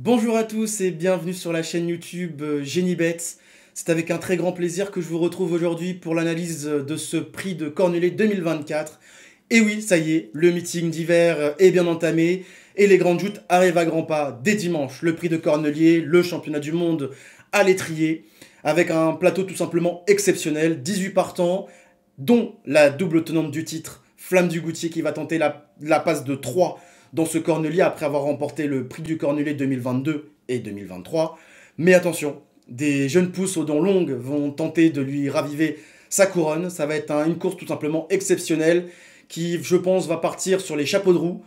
Bonjour à tous et bienvenue sur la chaîne YouTube GenieBet. C'est avec un très grand plaisir que je vous retrouve aujourd'hui pour l'analyse de ce prix de Cornulier 2024. Et oui, ça y est, le meeting d'hiver est bien entamé et les grandes joutes arrivent à grands pas dès dimanche. Le prix de Cornulier, le championnat du monde à l'étrier, avec un plateau tout simplement exceptionnel, 18 partants, dont la double tenante du titre, Flamme du Goutier, qui va tenter la passe de 3 dans ce Cornulier après avoir remporté le prix du Cornulier 2022 et 2023. Mais attention, des jeunes pousses aux dents longues vont tenter de lui raviver sa couronne. Ça va être une course tout simplement exceptionnelle qui, je pense, va partir sur les chapeaux de roue.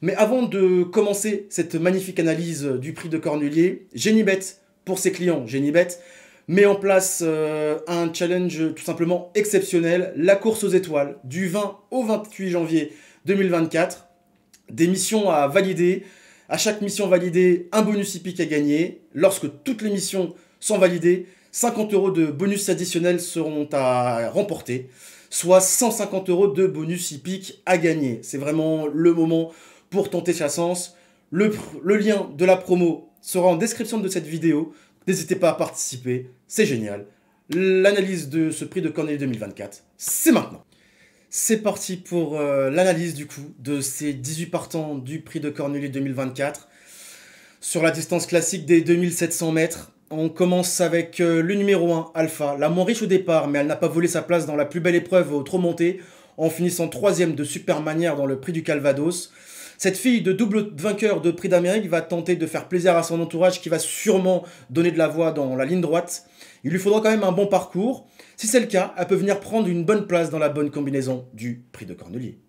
Mais avant de commencer cette magnifique analyse du prix de Cornulier, GenieBet, pour ses clients, GenieBet, met en place un challenge tout simplement exceptionnel, la course aux étoiles, du 20 au 28 janvier 2024. Des missions à valider. À chaque mission validée, un bonus hippique à gagner. Lorsque toutes les missions sont validées, 50 € de bonus additionnels seront à remporter, soit 150 € de bonus hippique à gagner. C'est vraiment le moment pour tenter sa chance. Le lien de la promo sera en description de cette vidéo. N'hésitez pas à participer, c'est génial. L'analyse de ce prix de Cornulier 2024, c'est maintenant. C'est parti pour l'analyse du coup de ces 18 partants du prix de Cornulier 2024. Sur la distance classique des 2700 mètres, on commence avec le numéro 1, Alpha, la moins riche au départ, mais elle n'a pas volé sa place dans la plus belle épreuve au trot monté, en finissant 3ème de super manière dans le prix du Calvados. Cette fille de double vainqueur de prix d'Amérique va tenter de faire plaisir à son entourage qui va sûrement donner de la voix dans la ligne droite. Il lui faudra quand même un bon parcours. Si c'est le cas, elle peut venir prendre une bonne place dans la bonne combinaison du prix de Cornulier.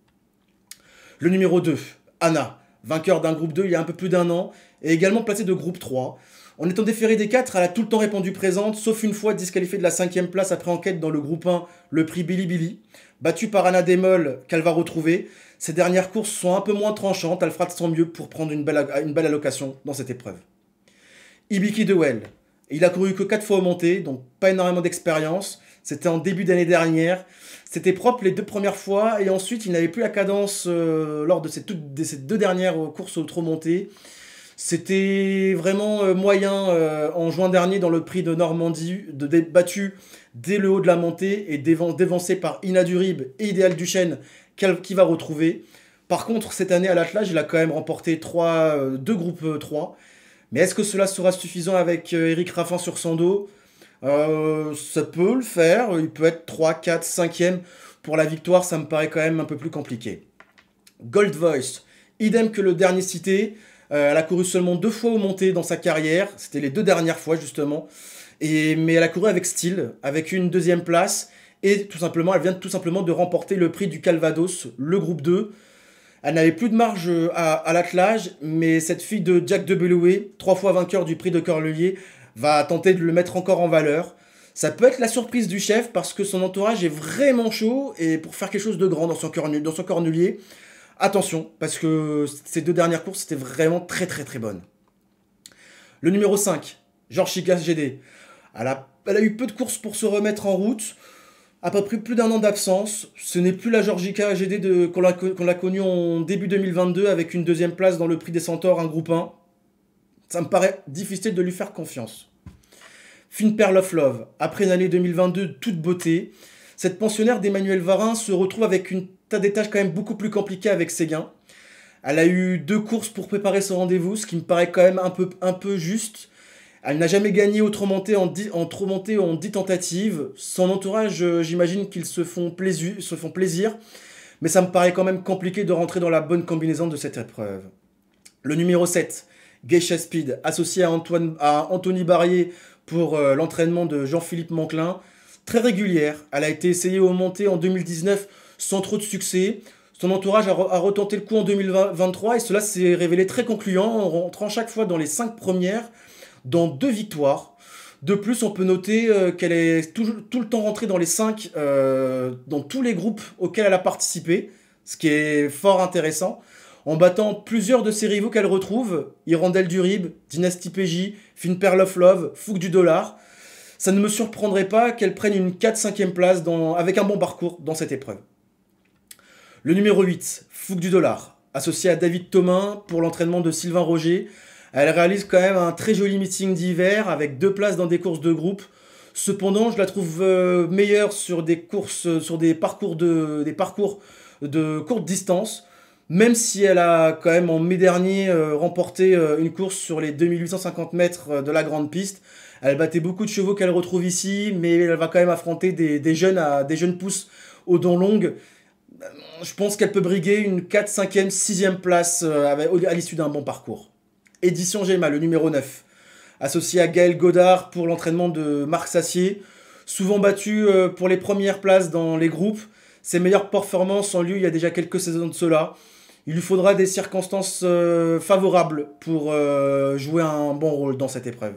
Le numéro 2, Anna, vainqueur d'un groupe 2 il y a un peu plus d'un an, et également placée de groupe 3. En étant déférée des 4, elle a tout le temps répondu présente, sauf une fois disqualifiée de la 5ème place après enquête dans le groupe 1, le prix Billy Billy. Battue par Anna Demol, qu'elle va retrouver. Ses dernières courses sont un peu moins tranchantes, elle fera de son mieux pour prendre une belle allocation dans cette épreuve. Ibiki Dewell, il a couru que 4 fois au monté, donc pas énormément d'expérience. C'était en début d'année dernière. C'était propre les 2 premières fois, et ensuite il n'avait plus la cadence lors de ces 2 dernières courses au trot monté. C'était vraiment moyen en juin dernier dans le prix de Normandie, battu dès le haut de la montée et dévancé par Ina Durib et Idéal Duchesne qui va retrouver. Par contre, cette année à l'attelage, il a quand même remporté 2 groupes 3. Mais est-ce que cela sera suffisant avec Eric Raffin sur son dos? Ça peut le faire, il peut être 3, 4, 5ème. Pour la victoire, ça me paraît quand même un peu plus compliqué. Gold Voice, idem que le dernier cité. Elle a couru seulement 2 fois au monté dans sa carrière. C'était les 2 dernières fois, justement. Mais elle a couru avec style, avec une 2ème place. Et tout simplement, elle vient tout simplement de remporter le prix du Calvados, le groupe 2. Elle n'avait plus de marge à l'attelage, mais cette fille de Jack de Belouet, 3 fois vainqueur du prix de Cornulier, va tenter de le mettre encore en valeur. Ça peut être la surprise du chef parce que son entourage est vraiment chaud et pour faire quelque chose de grand dans son Cornulier, attention, parce que ces 2 dernières courses, c'était vraiment très très très bonne. Le numéro 5, Georges Chigas GD. Elle a eu peu de courses pour se remettre en route. À peu près plus d'un an d'absence. Ce n'est plus la Georgica AGD qu'on l'a connue en début 2022 avec une 2ème place dans le prix des Centaures, un groupe 1. Ça me paraît difficile de lui faire confiance. Fine Pearl of Love. Après une année 2022 de toute beauté, cette pensionnaire d'Emmanuel Varin se retrouve avec une tas des tâches quand même beaucoup plus compliquées avec ses gains. Elle a eu 2 courses pour préparer son rendez-vous, ce qui me paraît quand même un peu juste. Elle n'a jamais gagné au trot monté en 10 tentatives. Son entourage, j'imagine qu'ils se font plaisir. Mais ça me paraît quand même compliqué de rentrer dans la bonne combinaison de cette épreuve. Le numéro 7, Geisha Speed, associé à Anthony Barrier pour l'entraînement de Jean-Philippe Monclin. Très régulière. Elle a été essayée au monté en 2019 sans trop de succès. Son entourage a retenté le coup en 2023 et cela s'est révélé très concluant en rentrant chaque fois dans les 5 premières. Dans 2 victoires. De plus, on peut noter qu'elle est tout le temps rentrée dans les 5, dans tous les groupes auxquels elle a participé, ce qui est fort intéressant, en battant plusieurs de ses rivaux qu'elle retrouve, Hirondelle du Rib, Dynasty PJ, Fine Pearl of Love, Fouque du Dollar. Ça ne me surprendrait pas qu'elle prenne une 4-5e place avec un bon parcours dans cette épreuve. Le numéro 8, Fouque du Dollar, associé à David Thomin pour l'entraînement de Sylvain Roger. Elle réalise quand même un très joli meeting d'hiver avec 2 places dans des courses de groupe. Cependant, je la trouve meilleure sur des courses, sur des parcours de courte distance, même si elle a quand même en mai dernier remporté une course sur les 2850 mètres de la grande piste. Elle battait beaucoup de chevaux qu'elle retrouve ici, mais elle va quand même affronter des jeunes pousses aux dents longues. Je pense qu'elle peut briguer une 4, 5e, 6e place à l'issue d'un bon parcours. Édition Gemma, le numéro 9, associé à Gaël Godard pour l'entraînement de Marc Sassier. Souvent battu pour les premières places dans les groupes, ses meilleures performances ont lieu il y a déjà quelques saisons de cela. Il lui faudra des circonstances favorables pour jouer un bon rôle dans cette épreuve.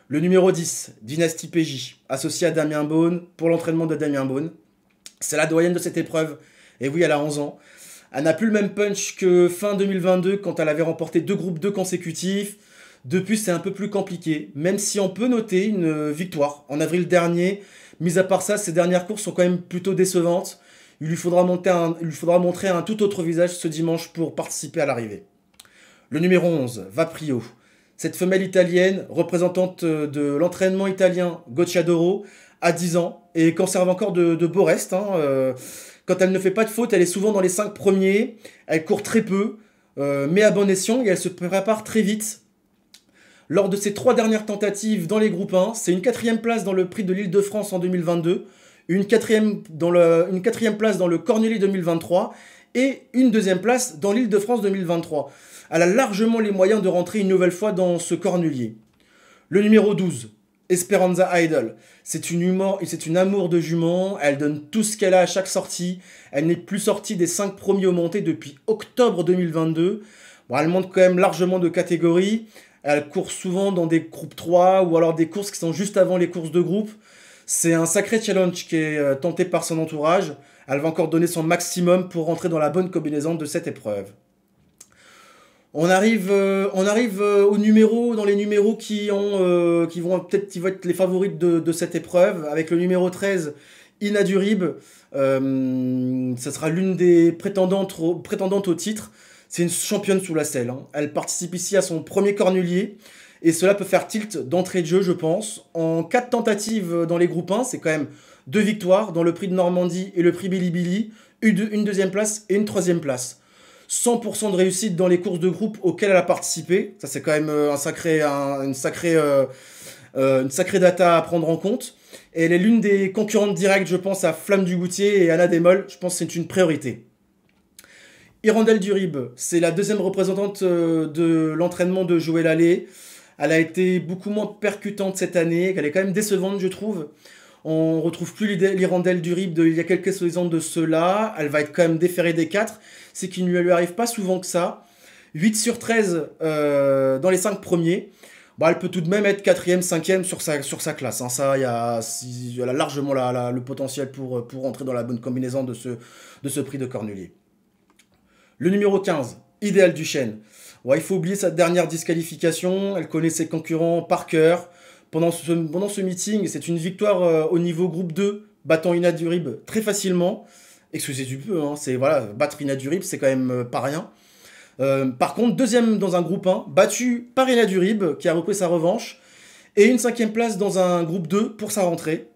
Le numéro 10, Dynasty PJ, associé à Damien Beaune pour l'entraînement de Damien Beaune. C'est la doyenne de cette épreuve, et oui, elle a 11 ans. Elle n'a plus le même punch que fin 2022 quand elle avait remporté 2 groupes 2 consécutifs. Depuis, c'est un peu plus compliqué, même si on peut noter une victoire en avril dernier. Mis à part ça, ses dernières courses sont quand même plutôt décevantes. Il lui faudra montrer un tout autre visage ce dimanche pour participer à l'arrivée. Le numéro 11, Vaprio. Cette femelle italienne, représentante de l'entraînement italien Gocciadoro, a 10 ans et conserve encore de beaux restes. Quand elle ne fait pas de faute, elle est souvent dans les 5 premiers. Elle court très peu, mais à bon escient et elle se prépare très vite. Lors de ses 3 dernières tentatives dans les groupes 1, c'est une 4e place dans le prix de l'Île-de-France en 2022, une 4e place dans le Cornulier 2023 et une 2e place dans l'Île-de-France 2023. Elle a largement les moyens de rentrer une nouvelle fois dans ce Cornulier. Le numéro 12, Esperanza Idol. C'est une amour de jument, elle donne tout ce qu'elle a à chaque sortie. Elle n'est plus sortie des 5 premiers au monté depuis octobre 2022. Bon, elle monte quand même largement de catégorie. Elle court souvent dans des groupes 3 ou alors des courses qui sont juste avant les courses de groupe. C'est un sacré challenge qui est tenté par son entourage. Elle va encore donner son maximum pour rentrer dans la bonne combinaison de cette épreuve. On arrive dans les numéros qui vont être les favoris de cette épreuve, avec le numéro 13, Ina Durib. Ça sera l'une des prétendantes au titre. C'est une championne sous la selle. Elle participe ici à son premier cornulier, et cela peut faire tilt d'entrée de jeu, je pense. En 4 tentatives dans les groupes 1, c'est quand même 2 victoires dans le prix de Normandie et le prix Bilibili, une 2e place et une 3e place. 100% de réussite dans les courses de groupe auxquelles elle a participé. Ça, c'est quand même une sacrée data à prendre en compte. Et elle est l'une des concurrentes directes, je pense, à Flamme du Goutier et Anna Desmolles. Je pense que c'est une priorité. Hirondelle Durib, c'est la 2e représentante de l'entraînement de Joël Allais. Elle a été beaucoup moins percutante cette année. Elle est quand même décevante, je trouve. On retrouve plus l'Hirondelle Durib il y a quelques saisons de cela. Elle va être quand même déférée des 4. C'est qu'il ne lui arrive pas souvent que ça. 8 sur 13 dans les 5 premiers. Bon, elle peut tout de même être 4e, 5e sur sa classe. Ça, elle a largement le potentiel pour rentrer dans la bonne combinaison de ce prix de Cornulier. Le numéro 15, Idéal Duchesne. Ouais, il faut oublier sa dernière disqualification. Elle connaît ses concurrents par cœur. Pendant ce meeting, c'est une victoire au niveau groupe 2, battant Ina Durib très facilement. Excusez du peu, battre Ina Durib, c'est quand même pas rien. Par contre, 2e dans un groupe 1, battu par Ina Durib, qui a repris sa revanche, et une 5e place dans un groupe 2 pour sa rentrée.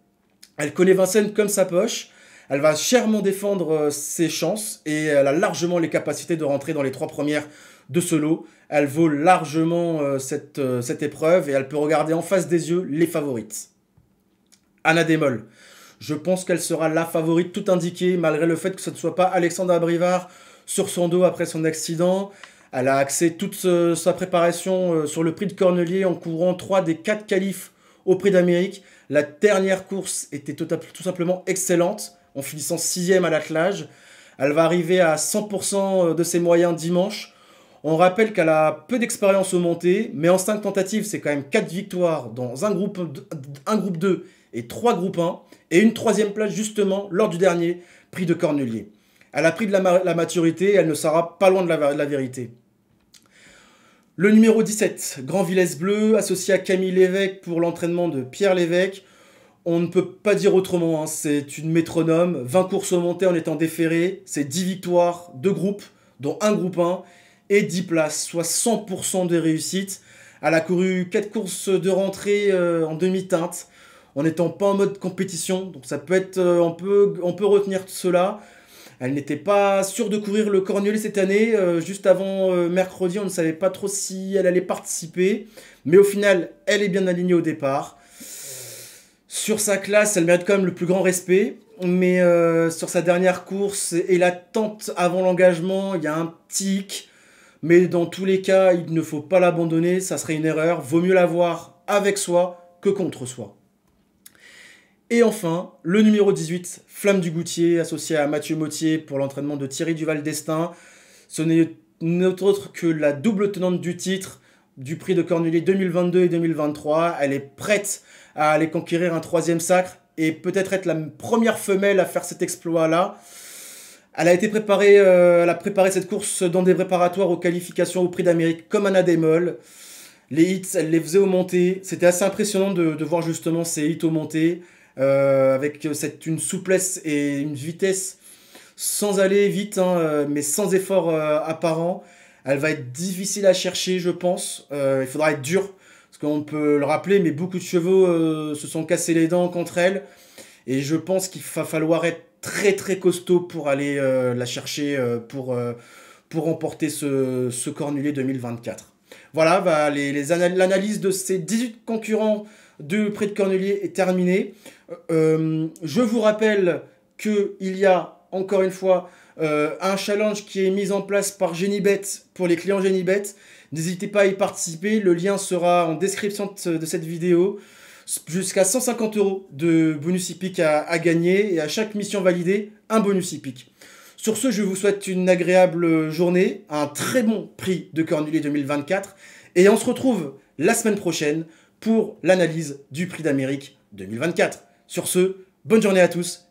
Elle connaît Vincennes comme sa poche. Elle va chèrement défendre ses chances et elle a largement les capacités de rentrer dans les 3 premières de ce lot. Elle vaut largement cette épreuve et elle peut regarder en face des yeux les favorites. Anna Desmolles. Je pense qu'elle sera la favorite tout indiquée, malgré le fait que ce ne soit pas Alexandra Brivard sur son dos après son accident. Elle a axé toute sa préparation sur le prix de Cornulier en courant 3 des 4 qualifs au prix d'Amérique. La dernière course était tout simplement excellente, en finissant 6e à l'attelage. Elle va arriver à 100% de ses moyens dimanche. On rappelle qu'elle a peu d'expérience au montées, mais en 5 tentatives, c'est quand même 4 victoires dans un groupe 2 et 3 groupes 1, et une 3e place justement lors du dernier prix de Cornulier. Elle a pris de la maturité et elle ne sera pas loin de la vérité. Le numéro 17, Grand Villesse Bleu, associé à Camille Lévesque pour l'entraînement de Pierre Lévesque. On ne peut pas dire autrement, c'est une métronome. 20 courses au monté en étant déféré, c'est 10 victoires, 2 groupes, dont un groupe 1, et 10 places, soit 100% de réussite. Elle a couru 4 courses de rentrée en demi-teinte, en n'étant pas en mode compétition. Donc ça peut être, on peut retenir cela. Elle n'était pas sûre de courir le Cornulet cette année. Juste avant mercredi, on ne savait pas trop si elle allait participer. Mais au final, elle est bien alignée au départ. Sur sa classe, elle mérite quand même le plus grand respect. Mais sur sa dernière course et l'attente avant l'engagement, il y a un petit hic. Mais dans tous les cas, il ne faut pas l'abandonner. Ça serait une erreur. Vaut mieux l'avoir avec soi que contre soi. Et enfin, le numéro 18, Flamme du Goutier, associé à Mathieu Mottier pour l'entraînement de Thierry Duval d'Estaing. Ce n'est autre que la double tenante du titre du prix de Cornulier 2022 et 2023. Elle est prête à aller conquérir un 3e sacre et peut-être être la première femelle à faire cet exploit-là. Elle a été préparée, elle a préparé cette course dans des préparatoires aux qualifications au prix d'Amérique comme Anna Demol. Les hits, elle les faisait aux montées. C'était assez impressionnant de voir justement ces hits aux montées. Avec une souplesse et une vitesse sans aller vite, hein, mais sans effort apparent. Elle va être difficile à chercher, je pense. Il faudra être dur, parce qu'on peut le rappeler, mais beaucoup de chevaux se sont cassés les dents contre elle. Et je pense qu'il va falloir être très très costaud pour aller la chercher pour remporter ce Cornulier 2024. Voilà, bah, l'analyse de ces 18 concurrents du prix de Cornulier est terminée. Je vous rappelle qu'il y a, encore une fois, un challenge qui est mis en place par Genibet pour les clients Genibet. N'hésitez pas à y participer, le lien sera en description de cette vidéo. Jusqu'à 150 € de bonus hippique à gagner et à chaque mission validée, un bonus hippique. Sur ce, je vous souhaite une agréable journée, un très bon prix de Cornulier 2024 et on se retrouve la semaine prochaine pour l'analyse du prix d'Amérique 2024. Sur ce, bonne journée à tous